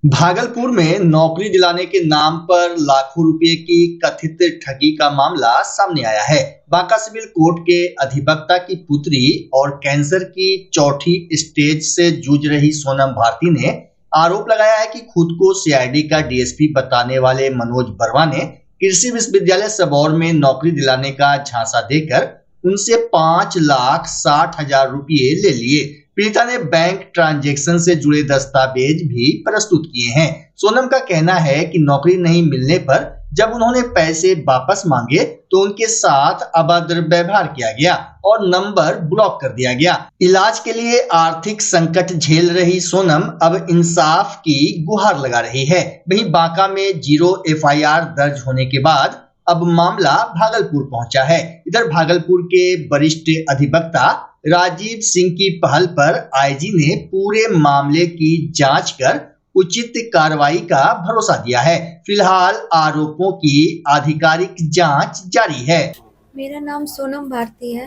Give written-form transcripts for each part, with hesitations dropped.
भागलपुर में नौकरी दिलाने के नाम पर लाखों रुपए की कथित ठगी का मामला सामने आया है। बांका सिविल कोर्ट के अधिवक्ता की पुत्री और कैंसर की चौथी स्टेज से जूझ रही सोनम भारती ने आरोप लगाया है कि खुद को सीआईडी का डीएसपी बताने वाले मनोज वर्मा ने कृषि विश्वविद्यालय सबौर में नौकरी दिलाने का झांसा देकर उनसे 5,60,000 रुपये ले लिए। पीड़िता ने बैंक ट्रांजैक्शन से जुड़े दस्तावेज भी प्रस्तुत किए हैं। सोनम का कहना है कि नौकरी नहीं मिलने पर जब उन्होंने पैसे वापस मांगे तो उनके साथ अभद्र व्यवहार किया गया और नंबर ब्लॉक कर दिया गया। इलाज के लिए आर्थिक संकट झेल रही सोनम अब इंसाफ की गुहार लगा रही है। वहीं बांका में 0 एफआईआर दर्ज होने के बाद अब मामला भागलपुर पहुंचा है। इधर भागलपुर के वरिष्ठ अधिवक्ता राजीव सिंह की पहल पर आईजी ने पूरे मामले की जांच कर उचित कार्रवाई का भरोसा दिया है। फिलहाल आरोपों की आधिकारिक जांच जारी है। मेरा नाम सोनम भारती है।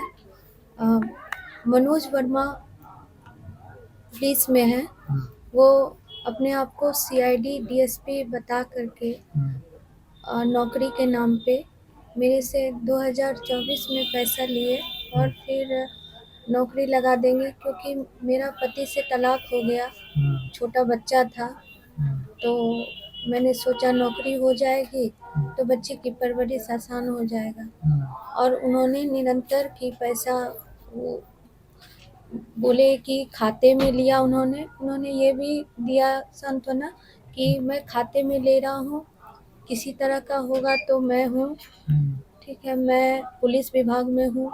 मनोज वर्मा पुलिस में है। वो अपने आप को सीआईडी डीएसपी बता करके नौकरी के नाम पे मेरे से 2024 में पैसा लिए और फिर नौकरी लगा देंगे, क्योंकि मेरा पति से तलाक हो गया, छोटा बच्चा था, तो मैंने सोचा नौकरी हो जाएगी तो बच्चे की परवरिश आसान हो जाएगा। और उन्होंने निरंतर की पैसा वो बोले कि खाते में लिया। उन्होंने ये भी दिया सांत्वना कि मैं खाते में ले रहा हूँ, किसी तरह का होगा तो मैं हूँ, ठीक है, मैं पुलिस विभाग में हूँ,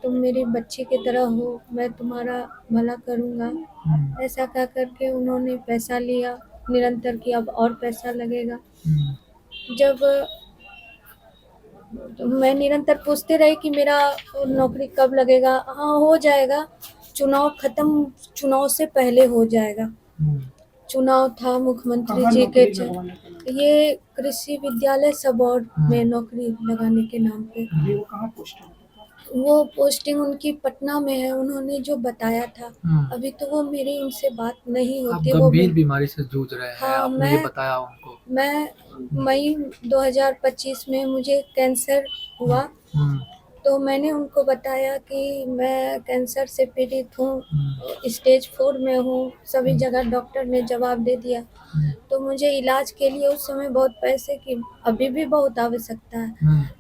तुम मेरी बच्ची की तरह हो, मैं तुम्हारा भला करूँगा। ऐसा कह करके उन्होंने पैसा लिया निरंतर कि अब और पैसा लगेगा। जब मैं निरंतर पूछते रही कि मेरा नौकरी कब लगेगा, हाँ हो जाएगा, चुनाव खत्म, चुनाव से पहले हो जाएगा। चुनाव था मुख्यमंत्री जी के, ये कृषि विद्यालय सबौर में नौकरी लगाने के नाम पे। वो पोस्टिंग उनकी पटना में है, उन्होंने जो बताया था। अभी तो वो मेरी उनसे बात नहीं होती। वो गंभीर बीमारी से जूझ रहे हैं। हाँ, आपने ये बताया उनको? मैं मई 2025 में मुझे कैंसर हुआ, तो मैंने उनको बताया कि मैं कैंसर से पीड़ित हूँ, स्टेज 4 में हूँ। सभी जगह डॉक्टर ने जवाब दे दिया, तो मुझे इलाज के लिए उस समय बहुत पैसे की अभी भी बहुत आवश्यकता है।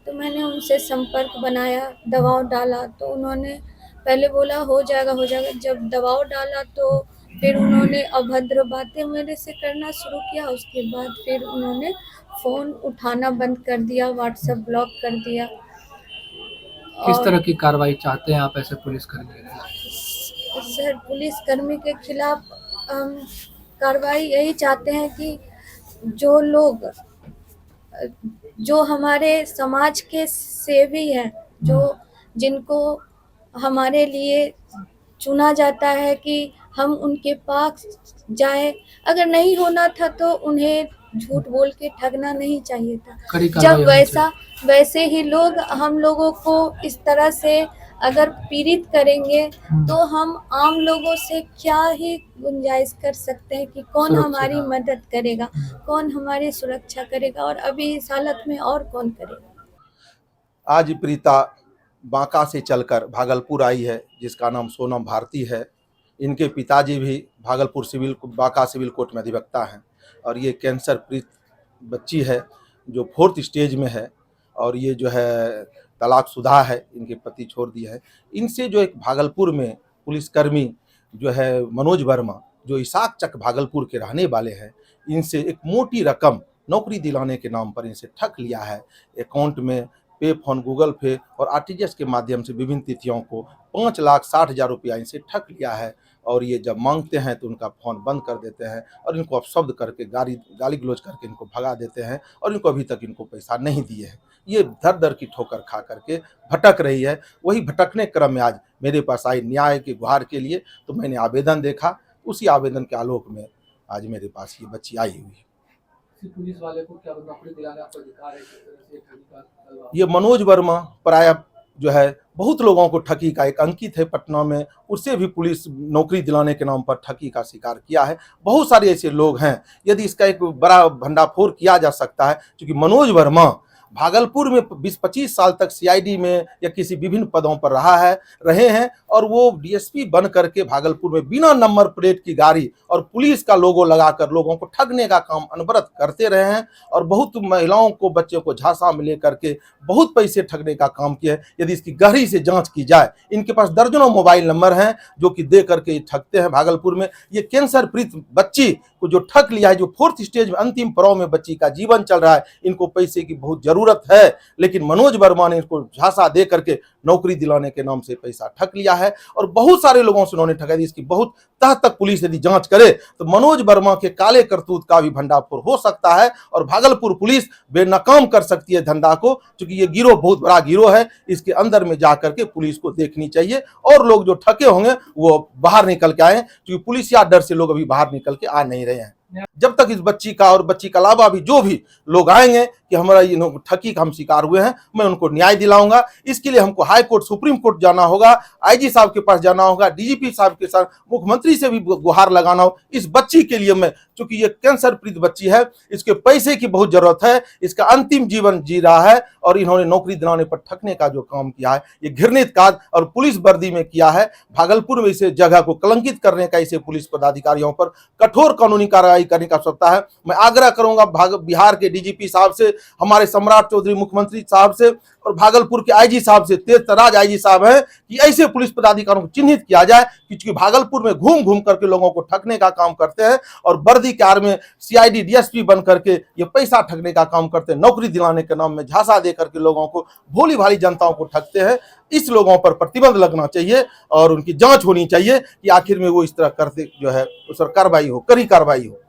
तो मैंने उनसे संपर्क बनाया, दबाव डाला, तो उन्होंने पहले बोला हो जाएगा हो जाएगा। जब दबाव डाला तो फिर उन्होंने अभद्र बातें मेरे से करना शुरू किया। उसके बाद फिर उन्होंने फ़ोन उठाना बंद कर दिया, व्हाट्सएप ब्लॉक कर दिया। किस तरह की कार्रवाई चाहते हैं आप ऐसे पुलिसकर्मी के खिलाफ? सर, पुलिसकर्मी के खिलाफ हम कार्रवाई यही चाहते हैं कि जो लोग जो हमारे समाज के सेवी हैं, जो जिनको हमारे लिए चुना जाता है कि हम उनके पास जाएं, अगर नहीं होना था तो उन्हें झूठ बोल के ठगना नहीं चाहिए था। जब वैसे ही लोग हम लोगों को इस तरह से अगर पीड़ित करेंगे तो हम आम लोगों से क्या ही गुंजाइश कर सकते हैं कि कौन हमारी मदद करेगा, कौन हमारी सुरक्षा करेगा, और अभी इस हालत में और कौन करेगा। आज पीड़िता बांका से चलकर भागलपुर आई है, जिसका नाम सोनम भारती है। इनके पिताजी भी भागलपुर बांका सिविल कोर्ट में अधिवक्ता हैं और ये कैंसर पीड़ित बच्ची है जो 4th स्टेज में है और ये जो है तलाकशुदा है, इनके पति छोड़ दिए हैं। इनसे जो एक भागलपुर में पुलिसकर्मी जो है मनोज वर्मा, जो इसाक चक भागलपुर के रहने वाले हैं, इनसे एक मोटी रकम नौकरी दिलाने के नाम पर इनसे ठग लिया है। अकाउंट में पे फोन, गूगल पे और आरटीजीएस के माध्यम से विभिन्न तिथियों को 5,60,000 रुपया इनसे ठग लिया है। और ये जब मांगते हैं तो उनका फ़ोन बंद कर देते हैं और इनको अपशब्द करके गाली गलौज करके इनको भगा देते हैं और इनको अभी तक इनको पैसा नहीं दिए हैं। ये दर दर की ठोकर खा करके भटक रही है। वही भटकने क्रम में आज मेरे पास आई न्याय की गुहार के लिए, तो मैंने आवेदन देखा। उसी आवेदन के आलोक में आज मेरे पास ये बच्ची आई हुई है। पुलिस वाले को क्या नौकरी दिलाने आपको अधिकार है? ये मनोज वर्मा प्रायः जो है बहुत लोगों को ठगी का, एक अंकित है पटना में, उससे भी पुलिस नौकरी दिलाने के नाम पर ठगी का शिकार किया है। बहुत सारे ऐसे लोग हैं। यदि इसका एक बड़ा भंडाफोड़ किया जा सकता है, क्योंकि मनोज वर्मा भागलपुर में 20-25 साल तक सीआईडी में या किसी विभिन्न पदों पर रहे हैं, और वो डीएसपी बन करके भागलपुर में बिना नंबर प्लेट की गाड़ी और पुलिस का लोगो लगाकर लोगों को ठगने का काम अनवरत करते रहे हैं, और बहुत महिलाओं को, बच्चों को झांसा में लेकर के बहुत पैसे ठगने का काम किया है। यदि इसकी गहरी से जांच की जाए, इनके पास दर्जनों मोबाइल नंबर हैं जो कि दे करके ठगते हैं भागलपुर में। ये कैंसर पीड़ित बच्ची को जो ठग लिया है, जो 4th स्टेज में, अंतिम पड़ाव में बच्ची का जीवन चल रहा है, इनको पैसे की बहुत जरूरत है, लेकिन मनोज वर्मा ने इसको झांसा दे करके नौकरी दिलाने के नाम से पैसा ठग लिया है, और बहुत सारे लोगों से उन्होंने ठगा दी। इसकी बहुत तह तक पुलिस यदि जांच करे तो मनोज वर्मा के काले करतूत का भी भंडाफोड़ हो सकता है, और भागलपुर पुलिस बेनकाम कर सकती है धंधा को, क्योंकि ये गिरोह बहुत बड़ा गिरोह है। इसके अंदर में जाकर के पुलिस को देखनी चाहिए, और लोग जो ठगे होंगे वो बाहर निकल के आए, क्योंकि पुलिस या डर से लोग अभी बाहर निकल के आ नहीं रहे हैं। जब तक इस बच्ची का और बच्ची के अलावा भी जो भी लोग आएंगे कि हमारा ये ठगी का हम शिकार हुए हैं, मैं उनको न्याय दिलाऊंगा। इसके लिए हमको हाई कोर्ट, सुप्रीम कोर्ट जाना होगा, आईजी साहब के पास जाना होगा, डीजीपी साहब के साथ, मुख्यमंत्री से भी गुहार लगाना हो इस बच्ची के लिए। मैं, चूंकि ये कैंसर पीड़ित बच्ची है, इसके पैसे की बहुत जरूरत है, इसका अंतिम जीवन जी रहा है, और इन्होंने नौकरी दिलाने पर ठगने का जो काम किया है, ये घृणित कार्य और पुलिस वर्दी में किया है। भागलपुर में इसे जगह को कलंकित करने का इसे पुलिस पदाधिकारियों पर कठोर कानूनी कार्रवाई करने का आवश्यकता है। मैं आग्रह करूंगा बिहार के डीजीपी साहब से, हमारे सम्राट चौधरी मुख्यमंत्री साहब से, और भागलपुर के आईजी साहब से, तेज तराज आईजी साहब हैं, कि ऐसे पुलिस पदाधिकारियों को चिन्हित किया जाए, क्योंकि भागलपुर में घूम घूम करके लोगों को ठगने का काम करते हैं, और वर्दी के आड़ में सीआईडी डीएसपी बन करके ये पैसा ठगने का काम करते हैं, नौकरी दिलाने के नाम में झांसा दे करके लोगों को, भोली भाली जनताओं को ठगते हैं। इस लोगों पर प्रतिबंध लगना चाहिए, और उनकी जांच होनी चाहिए कि आखिर में वो इस तरह करते जो है उस पर कार्रवाई हो, कड़ी कार्रवाई हो।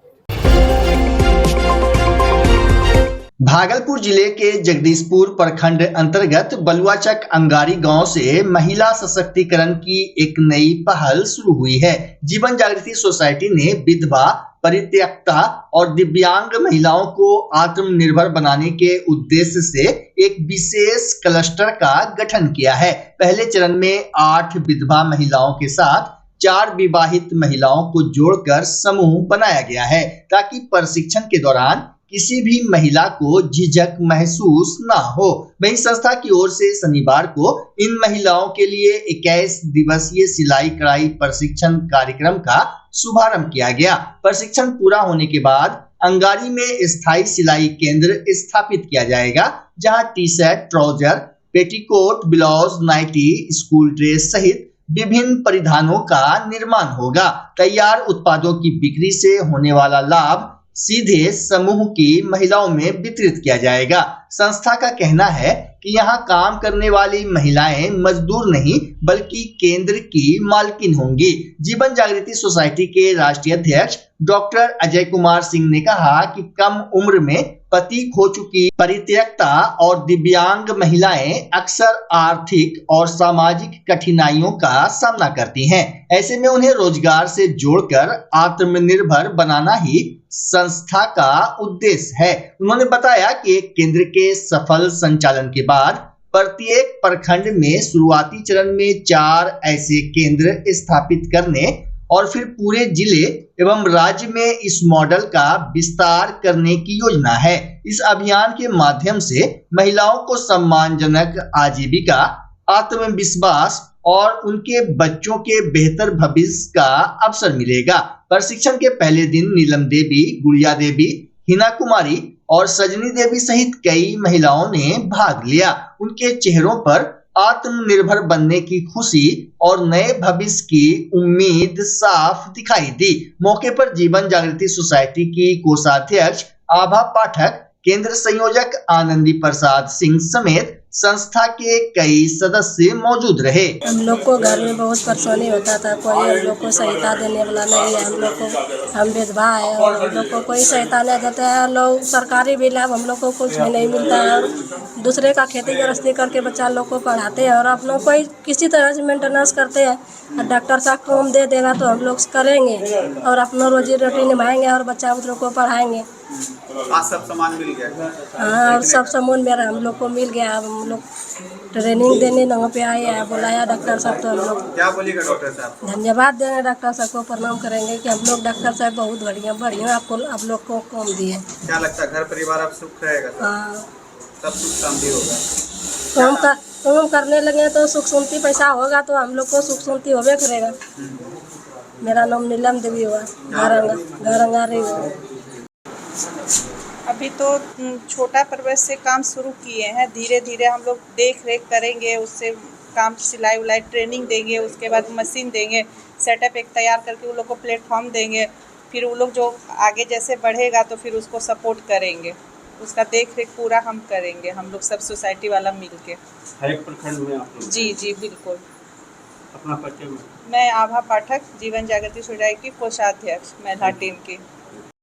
भागलपुर जिले के जगदीशपुर प्रखंड अंतर्गत बलुआचक अंगारी गांव से महिला सशक्तिकरण की एक नई पहल शुरू हुई है। जीवन जागृति सोसाइटी ने विधवा, परित्यक्ता और दिव्यांग महिलाओं को आत्मनिर्भर बनाने के उद्देश्य से एक विशेष क्लस्टर का गठन किया है। पहले चरण में 8 विधवा महिलाओं के साथ 4 विवाहित महिलाओं को जोड़कर समूह बनाया गया है, ताकि प्रशिक्षण के दौरान किसी भी महिला को झिझक महसूस ना हो। वहीं संस्था की ओर से शनिवार को इन महिलाओं के लिए 21 दिवसीय सिलाई कढ़ाई प्रशिक्षण कार्यक्रम का शुभारंभ किया गया। प्रशिक्षण पूरा होने के बाद अंगारी में स्थायी सिलाई केंद्र स्थापित किया जाएगा, जहां t-shirt, trouser, petticoat, blouse, nightie, school dress सहित विभिन्न परिधानों का निर्माण होगा। तैयार उत्पादों की बिक्री से होने वाला लाभ सीधे समूह की महिलाओं में वितरित किया जाएगा। संस्था का कहना है कि यहाँ काम करने वाली महिलाएं मजदूर नहीं बल्कि केंद्र की मालकिन होंगी। जीवन जागृति सोसाइटी के राष्ट्रीय अध्यक्ष डॉक्टर अजय कुमार सिंह ने कहा कि कम उम्र में पति खो चुकी परित्यक्ता और दिव्यांग महिलाएं अक्सर आर्थिक और सामाजिक कठिनाइयों का सामना करती हैं। ऐसे में उन्हें रोजगार से जोड़कर आत्मनिर्भर बनाना ही संस्था का उद्देश्य है। उन्होंने बताया कि एक केंद्र के सफल संचालन के बाद प्रत्येक प्रखंड में शुरुआती चरण में 4 ऐसे केंद्र स्थापित करने और फिर पूरे जिले एवं राज्य में इस मॉडल का विस्तार करने की योजना है। इस अभियान के माध्यम से महिलाओं को सम्मानजनक आजीविका, आत्मविश्वास और उनके बच्चों के बेहतर भविष्य का अवसर मिलेगा। प्रशिक्षण के पहले दिन नीलम देवी, गुड़िया देवी, हिना कुमारी और सजनी देवी सहित कई महिलाओं ने भाग लिया। उनके चेहरों पर आत्मनिर्भर बनने की खुशी और नए भविष्य की उम्मीद साफ दिखाई दी। मौके पर जीवन जागृति सोसाइटी की कोषाध्यक्ष आभा पाठक, केंद्र संयोजक आनंदी प्रसाद सिंह समेत संस्था के कई सदस्य मौजूद रहे। हम लोग को घर में बहुत परेशानी होता था, कोई हम लोग को सहायता देने वाला नहीं है। हम विधवा है और हम लोग को कोई सहायता नहीं देता है। लोग सरकारी भी लाभ हम लोग को कुछ भी नहीं मिलता है, और दूसरे का खेती गृहस्थी करके बच्चा लोग को पढ़ाते हैं, और आप लोग कोई किसी तरह से मेंटेनेंस करते हैं। डॉक्टर साहब काम दे देगा तो हम लोग करेंगे और अपना रोजी रोटी निभाएंगे और बच्चा उन लोग को पढ़ाएंगे। आज सब सामान मिल गया? हाँ, सब सामान मेरा हम लोग को मिल गया। अब हम लोग ट्रेनिंग देने वहाँ पे आए हैं, बुलाया डॉक्टर साहब, तो हम लोग क्या बोलेगा डॉक्टर साहब? धन्यवाद देंगे डॉक्टर साहब को, प्रणाम करेंगे कि हम लोग डॉक्टर साहब बहुत बढ़िया बढ़िया आपको आप लोग को काम दिए। क्या लगता है घर परिवार अब सुख रहेगा? हाँ, सब सुख शांति होगा। काम करने लगे तो सुख शांति पैसा होगा तो हम लोग को सुख शांति होबे करेगा। मेरा नाम नीलम देवी हुआ, घरंगारी हुआ। अभी तो छोटा प्रवेश से काम शुरू किए हैं, धीरे धीरे हम लोग देख रेख करेंगे, उससे काम सिलाई उलाई ट्रेनिंग देंगे, उसके बाद मशीन देंगे, सेटअप एक तैयार करके उन लोग को प्लेटफॉर्म देंगे, फिर वो लोग जो आगे जैसे बढ़ेगा तो फिर उसको सपोर्ट करेंगे, उसका देख रेख पूरा हम करेंगे, हम लोग सब सोसाइटी वाला मिल के। हर एक प्रखंड में आप लोग जी जी बिल्कुल। अपना परिचय? मैं आभा पाठक, जीवन जागृति सोसाइटी की कोषाध्यक्ष महिला टीम की।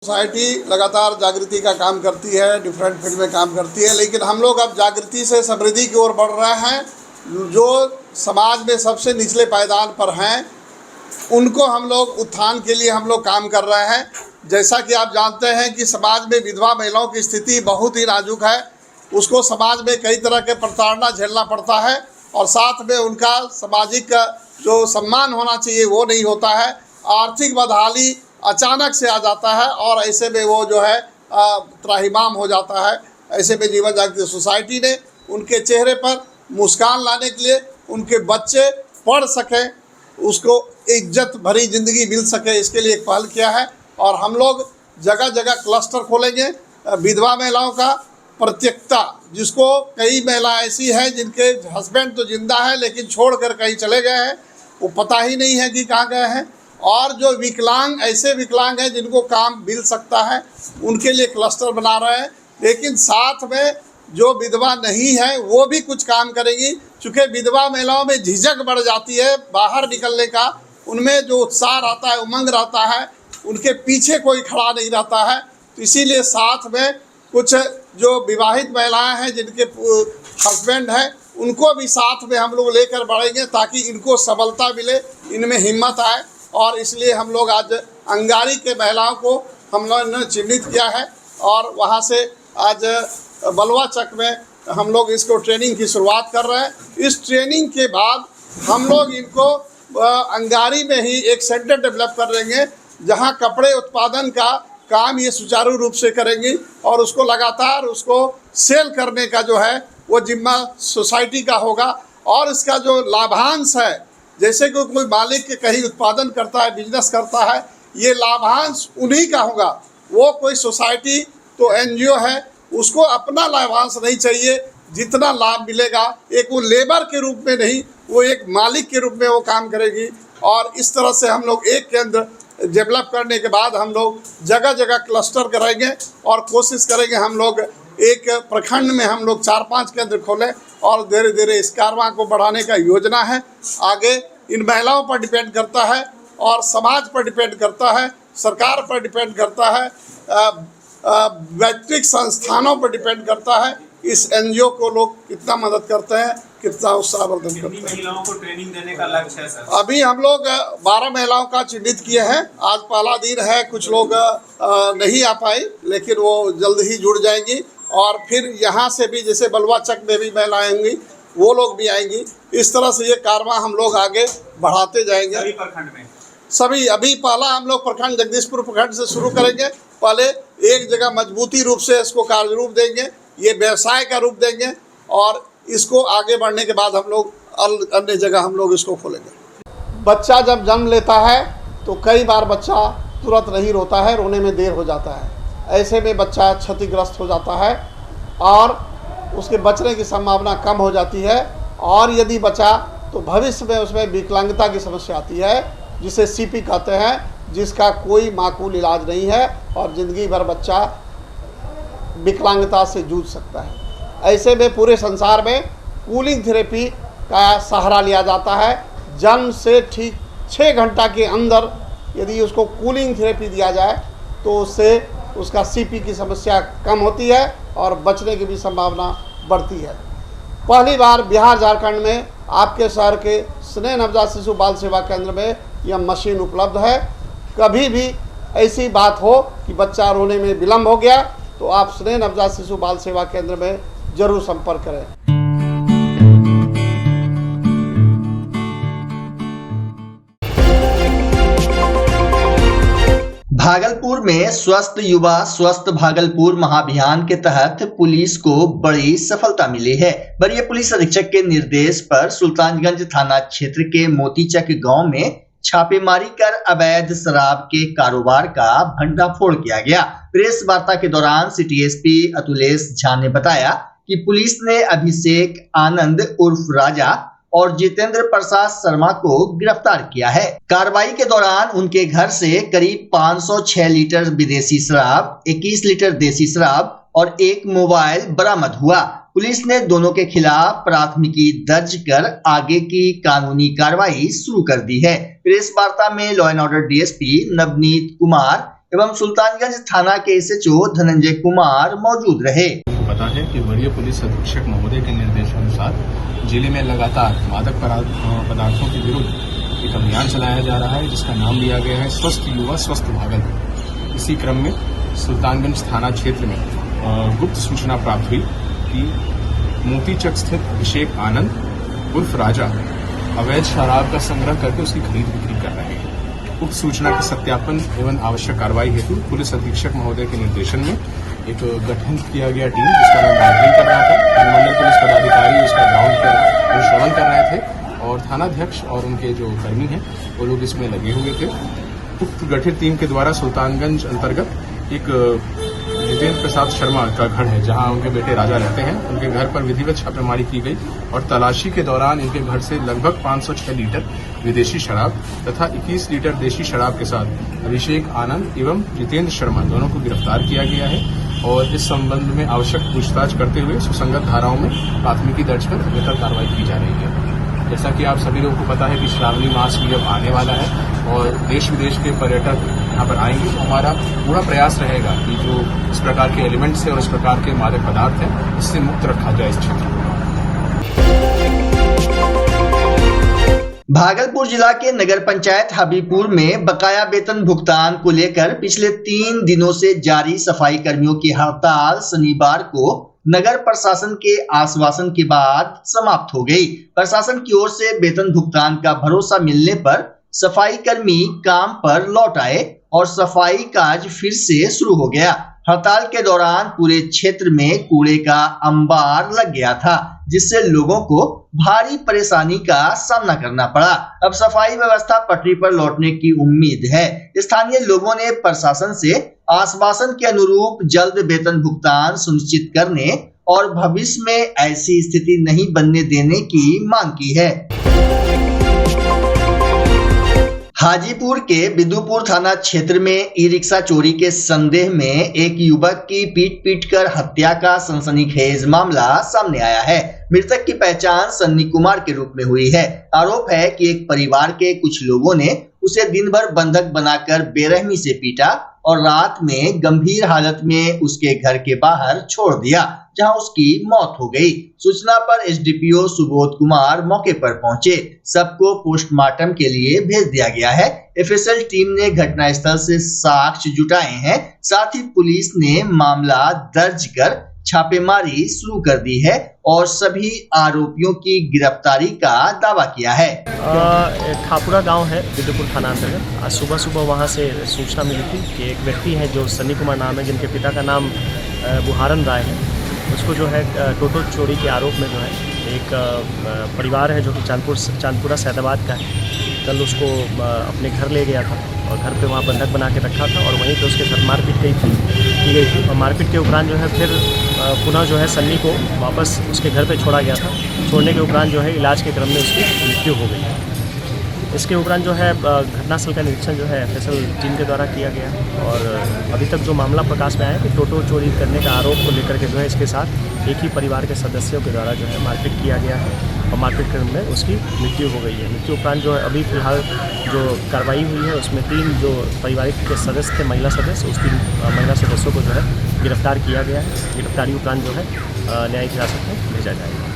सोसाइटी लगातार जागृति का काम करती है, डिफरेंट फील्ड में काम करती है, लेकिन हम लोग अब जागृति से समृद्धि की ओर बढ़ रहे हैं। जो समाज में सबसे निचले पायदान पर हैं उनको हम लोग उत्थान के लिए हम लोग काम कर रहे हैं। जैसा कि आप जानते हैं कि समाज में विधवा महिलाओं की स्थिति बहुत ही नाजुक है, उसको समाज में कई तरह के प्रताड़ना झेलना पड़ता है और साथ में उनका सामाजिक जो सम्मान होना चाहिए वो नहीं होता है। आर्थिक बदहाली अचानक से आ जाता है और ऐसे में वो जो है त्राहिमाम हो जाता है। ऐसे में जीवन जागृति सोसाइटी ने उनके चेहरे पर मुस्कान लाने के लिए, उनके बच्चे पढ़ सकें, उसको इज्जत भरी ज़िंदगी मिल सके, इसके लिए एक पहल किया है। और हम लोग जगह जगह क्लस्टर खोलेंगे विधवा महिलाओं का प्रत्यक्षता, जिसको कई महिला ऐसी हैं जिनके हस्बैंड तो जिंदा है लेकिन छोड़कर कहीं चले गए हैं, वो पता ही नहीं है कि कहाँ गए हैं। और जो विकलांग, ऐसे विकलांग हैं जिनको काम मिल सकता है, उनके लिए क्लस्टर बना रहे हैं। लेकिन साथ में जो विधवा नहीं है वो भी कुछ काम करेंगी, चूँकि विधवा महिलाओं में झिझक बढ़ जाती है बाहर निकलने का, उनमें जो उत्साह रहता है, उमंग रहता है, उनके पीछे कोई खड़ा नहीं रहता है। तो इसीलिए साथ में कुछ जो विवाहित महिलाएं हैं जिनके हस्बैंड हैं उनको भी साथ में हम लोग लेकर बढ़ेंगे ताकि इनको सबलता मिले, इनमें हिम्मत आए। और इसलिए हम लोग आज अंगारी के महिलाओं को हम लोगों ने चिन्हित किया है और वहाँ से आज बलवा चक में हम लोग इसको ट्रेनिंग की शुरुआत कर रहे हैं। इस ट्रेनिंग के बाद हम लोग इनको अंगारी में ही एक सेंटर डेवलप कर देंगे जहाँ कपड़े उत्पादन का काम ये सुचारू रूप से करेंगी और उसको लगातार उसको सेल करने का जो है वो जिम्मा सोसाइटी का होगा। और इसका जो लाभांश है, जैसे कि कोई मालिक के कहीं उत्पादन करता है, बिजनेस करता है, ये लाभांश उन्हीं का होगा। वो कोई सोसाइटी तो एनजीओ है, उसको अपना लाभांश नहीं चाहिए। जितना लाभ मिलेगा एक वो लेबर के रूप में नहीं, वो एक मालिक के रूप में वो काम करेगी। और इस तरह से हम लोग एक केंद्र डेवलप करने के बाद हम लोग जगह जगह क्लस्टर करेंगे और कोशिश करेंगे हम लोग एक प्रखंड में हम लोग 4-5 केंद्र खोलें और धीरे धीरे इस कारवां को बढ़ाने का योजना है। आगे इन महिलाओं पर डिपेंड करता है और समाज पर डिपेंड करता है, सरकार पर डिपेंड करता है, वैश्विक संस्थानों पर डिपेंड करता है। इस एनजीओ को लोग कितना मदद करते हैं, कितना उत्साहवर्धन करते हैं। महिलाओं को ट्रेनिंग देने का लक्ष्य है सर? अभी हम लोग 12 महिलाओं का चिन्हित किए हैं। आज पहला दिन है, कुछ लोग नहीं आ पाई लेकिन वो जल्द ही जुड़ जाएंगी। और फिर यहाँ से भी जैसे बलवा चक में भी महिलाएं होंगी, वो लोग भी आएंगी। इस तरह से ये कारवां हम लोग आगे बढ़ाते जाएंगे। सभी प्रखंड में सभी, अभी पहला हम लोग प्रखंड जगदीशपुर प्रखंड से शुरू करेंगे। पहले एक जगह मजबूती रूप से इसको कार्य रूप देंगे, ये व्यवसाय का रूप देंगे और इसको आगे बढ़ने के बाद हम लोग अन्य जगह हम लोग इसको खोलेंगे। बच्चा जब जन्म लेता है तो कई बार बच्चा तुरंत नहीं रोता है, रोने में देर हो जाता है। ऐसे में बच्चा क्षतिग्रस्त हो जाता है और उसके बचने की संभावना कम हो जाती है। और यदि बचा तो भविष्य में उसमें विकलांगता की समस्या आती है, जिसे सीपी कहते हैं, जिसका कोई माकूल इलाज नहीं है और ज़िंदगी भर बच्चा विकलांगता से जूझ सकता है। ऐसे में पूरे संसार में कूलिंग थेरेपी का सहारा लिया जाता है। जन्म से ठीक 6 घंटा के अंदर यदि उसको कूलिंग थेरेपी दिया जाए तो उससे उसका सीपी की समस्या कम होती है और बचने की भी संभावना बढ़ती है। पहली बार बिहार झारखंड में आपके शहर के स्नेह नवजात शिशु बाल सेवा केंद्र में यह मशीन उपलब्ध है। कभी भी ऐसी बात हो कि बच्चा रोने में विलम्ब हो गया तो आप स्नेह नवजात शिशु बाल सेवा केंद्र में ज़रूर संपर्क करें। भागलपुर में स्वस्थ युवा स्वस्थ भागलपुर महाअभियान के तहत पुलिस को बड़ी सफलता मिली है। वरीय पुलिस अधीक्षक के निर्देश पर सुल्तानगंज थाना क्षेत्र के मोतीचक गांव में छापेमारी कर अवैध शराब के कारोबार का भंडाफोड़ किया गया। प्रेस वार्ता के दौरान सिटी एसपी अतुलेश झा ने बताया कि पुलिस ने अभिषेक आनंद उर्फ राजा और जितेंद्र प्रसाद शर्मा को गिरफ्तार किया है। कार्रवाई के दौरान उनके घर से करीब 506 लीटर विदेशी शराब, 21 लीटर देसी शराब और एक मोबाइल बरामद हुआ। पुलिस ने दोनों के खिलाफ प्राथमिकी दर्ज कर आगे की कानूनी कार्रवाई शुरू कर दी है। प्रेस वार्ता में law and order DSP Navneet Kumar एवं सुल्तानगंज थाना के एसएचओ धनंजय कुमार मौजूद रहे। पता है कि वरीय पुलिस अधीक्षक महोदय के निर्देशानुसार जिले में लगातार मादक पदार्थों के विरुद्ध एक अभियान चलाया जा रहा है, जिसका नाम दिया गया है स्वस्थ युवा स्वस्थ भागलपुर। इसी क्रम में सुल्तानगंज थाना क्षेत्र में गुप्त सूचना प्राप्त हुई कि मोतीचक स्थित अभिषेक आनंद उर्फ राजा अवैध शराब का संग्रह करके उसकी खरीद बिक्री कर रहे हैं। उक्त सूचना के सत्यापन एवं आवश्यक कार्रवाई हेतु पुलिस अधीक्षक महोदय के निर्देशन में एक गठन किया गया टीम, जिसका नाम मॉनिटरिंग कर रहा था। अनुमंडल पुलिस पदाधिकारी उसका ग्राउंड पर अनुश्रवण कर रहे थे और थानाध्यक्ष और उनके जो कर्मी हैं वो लोग इसमें लगे हुए थे। उक्त गठित टीम के द्वारा सुल्तानगंज अंतर्गत एक जितेंद्र प्रसाद शर्मा का घर है, जहां उनके बेटे राजा रहते हैं, उनके घर पर विधिवत छापेमारी की गई और तलाशी के दौरान इनके घर से लगभग 506 लीटर विदेशी शराब तथा 21 लीटर देशी शराब के साथ अभिषेक आनंद एवं जितेंद्र शर्मा दोनों को गिरफ्तार किया गया है और इस संबंध में आवश्यक पूछताछ करते हुए सुसंगत धाराओं में प्राथमिकी दर्ज कर बेहतर कार्रवाई की जा रही है। जैसा कि आप सभी लोगों को पता है कि श्रावणी मास भी अब आने वाला है और देश विदेश के पर्यटक यहाँ पर आएंगे, तो हमारा पूरा प्रयास रहेगा कि जो इस प्रकार के एलिमेंट्स हैं और इस प्रकार के मादक पदार्थ हैं, इससे मुक्त रखा जाए इस क्षेत्र को। भागलपुर जिला के नगर पंचायत हबीबपुर में बकाया वेतन भुगतान को लेकर पिछले 3 दिनों से जारी सफाई कर्मियों की हड़ताल शनिवार को नगर प्रशासन के आश्वासन के बाद समाप्त हो गई। प्रशासन की ओर से वेतन भुगतान का भरोसा मिलने पर सफाई कर्मी काम पर लौट आए और सफाई कार्य फिर से शुरू हो गया। हड़ताल के दौरान पूरे क्षेत्र में कूड़े का अंबार लग गया था, जिससे लोगों को भारी परेशानी का सामना करना पड़ा। अब सफाई व्यवस्था पटरी पर लौटने की उम्मीद है। स्थानीय लोगों ने प्रशासन से आश्वासन के अनुरूप जल्द वेतन भुगतान सुनिश्चित करने और भविष्य में ऐसी स्थिति नहीं बनने देने की मांग की है। हाजीपुर के बिदुपुर थाना क्षेत्र में ई रिक्शा चोरी के संदेह में एक युवक की पीट कर हत्या का सनसनीखेज मामला सामने आया है। मृतक की पहचान सन्नी कुमार के रूप में हुई है। आरोप है कि एक परिवार के कुछ लोगों ने उसे दिन भर बंधक बनाकर बेरहमी से पीटा और रात में गंभीर हालत में उसके घर के बाहर छोड़ दिया, जहां उसकी मौत हो गई। सूचना पर एसडीपीओ सुबोध कुमार मौके पर पहुंचे। सबको पोस्टमार्टम के लिए भेज दिया गया है। एफएसएल टीम ने घटनास्थल से साक्ष्य जुटाए हैं। साथ ही पुलिस ने मामला दर्ज कर छापेमारी शुरू कर दी है और सभी आरोपियों की गिरफ्तारी का दावा किया है। ठापुरा गांव है, बिदुपुर थाना अंतर्गत। आज सुबह वहां से सूचना मिली थी कि एक व्यक्ति है जो सन्नी कुमार नाम है, जिनके पिता का नाम बुहारन राय है। उसको जो है टोटो चोरी के आरोप में जो है एक परिवार है जो कि चांदपुरा सैदाबाद का है, कल उसको अपने घर ले गया था और घर पे वहाँ बंधक बना के रखा था और वहीं पे उसके साथ मारपीट की गई थी और मारपीट के उपरांत जो है फिर पुनः जो है सन्नी को वापस उसके घर पे छोड़ा गया था। छोड़ने के उपरांत जो है इलाज के क्रम में उसकी मृत्यु हो गई। इसके उपरांत जो है घटनास्थल का निरीक्षण जो है एफएसएल टीम के द्वारा किया गया और अभी तक जो मामला प्रकाश में आया कि टोटो चोरी करने का आरोप को लेकर के जो है इसके साथ एक ही परिवार के सदस्यों के द्वारा जो है मारपीट किया गया है और मारपीट क्रम में उसकी मृत्यु हो गई है। मृत्यु उपरांत जो है अभी फिलहाल जो कार्रवाई हुई है उसमें 3 जो पारिवारिक के सदस्य थे, महिला सदस्य, उसकी महिला सदस्यों को जो है गिरफ्तार किया गया है। गिरफ्तारी उपरांत जो है न्यायिक हिरासत में भेजा जाएगा।